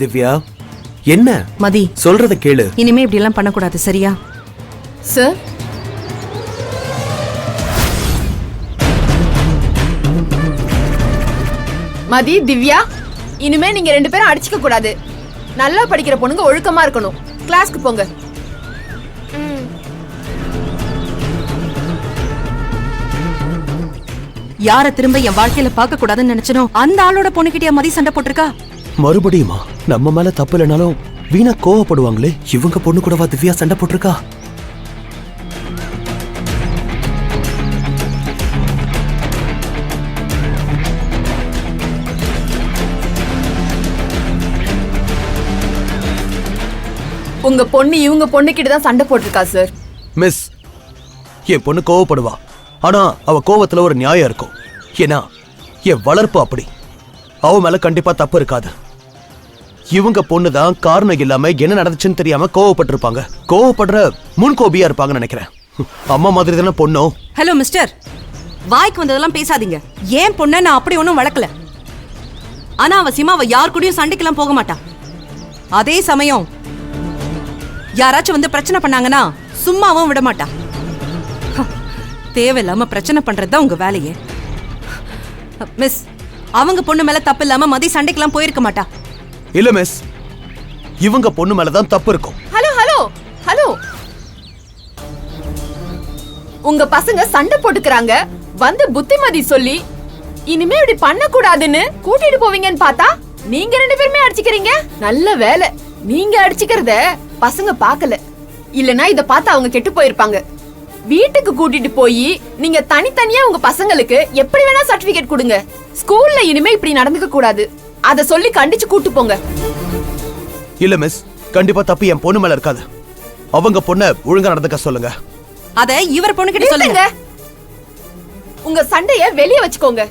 திவ்யா, என்ன மதி, சொல்றத கேளு. இனிமே இப்படி எல்லாம் பண்ணக்கூடாது, சரியா? சார், மதி, திவ்யா, இனிமே நீங்க ரெண்டு பேரும் அடிச்சுக்க கூடாது. நல்லா படிக்கிற பொண்ணுங்க ஒழுக்கமா இருக்கணும். கிளாஸ்க்கு போங்க. யார திரும்ப என் வாழ்க்கையில பார்க்க கூடாதுன்னு நினைச்சனோ அந்த ஆளோட பொண்ணுகிட்டயா மதி சண்டை போட்டிருக்கா? மறுபடியுமா? நம்ம மேல தப்பு இல்லைனாலும் வீணா கோவப்படுவாங்களே. இவங்க பொண்ணு கூடவா திவ்யா சண்டை போட்டிருக்கா? உங்க பொண்ணு இவங்க பொண்ணுகிட்ட தான் சண்டை போட்டிருக்கா சார். மிஸ், என் பொண்ணு கோவப்படுவா. ஆனா அவ கோவத்துல ஒரு நியாயம் இருக்கும். ஏன்னா என் வளர்ப்பு அப்படி. அவ மேல கண்டிப்பா தப்பு இருக்காது. இவங்க பொண்ணுதான் காரணம் இல்லாம என்ன நடந்துச்சுன்னு தெரியாம கோவப்பட்டிருப்பாங்க. கோவப்படுற முன்கோபியா இருப்பாங்கன்னு நினைக்கிறேன். அம்மா மாதிரி தானே பொண்ணும். ஹலோ மிஸ்டர், வாய்க்கு வந்ததெல்லாம் பேசாதீங்க. ஏன் பொண்ண நான் அப்படி ஒன்னும் வளர்க்கல. ஆனா அவசியமா அவ யார் கூடயும் சண்டைக்கெல்லாம் போக மாட்டா. அதே சமயம் யாராச்சும் வந்து பிரச்சனை பண்ணாங்கன்னா சும்மாவும் விட மாட்டா. தேவையில்லாம பிரச்சனை பண்றதுதான் உங்க வேலையே. மிஸ், அவங்க பொண்ணு மேல தப்பு இல்லாம மதி சண்டைக்கெல்லாம் போயிருக்க மாட்டா. இல்ல மிஸ், இவங்க பொண்ணு மேலதான் தப்பு இருக்கும். ஹலோ ஹலோ ஹலோ, உங்க பசங்க சண்டை போட்டுக்கறாங்க. வந்து புத்திமதி சொல்லி இனிமே இப்படி பண்ண கூடாதுன்னு கூட்டிட்டு போவீங்கன்னு பார்த்தா நீங்க ரெண்டு பேருமே அடிச்சுக்கிறீங்க. நல்ல வேலை, நீங்க அடிச்சுக்கிறத பசங்க பார்க்கல. இல்லனா இத பார்த்து அவங்க கெட்டு போயிருப்பாங்க. வீட்டுக்கு கூட்டிட்டு போய் நீங்க தனித்தனியா உங்க பசங்களுக்கு எப்படி வேணா சர்டிபிகேட் கொடுங்க. ஸ்கூல்ல இனிமே இப்படி நடந்துக்க கூடாது. அத சொல்லி கண்டிச்சு கூட்டு போங்க. இல்ல மிஸ், கண்டிப்பா தப்பு என் பொண்ணு மேல இருக்காது. அவங்க பொண்ண ஒழுங்கா நடந்துக்க சொல்லுங்க. அத இவர் பொண்ணுகிட்ட சொல்லுங்க. உங்க சண்டைய வெளிய வச்சுக்கோங்க.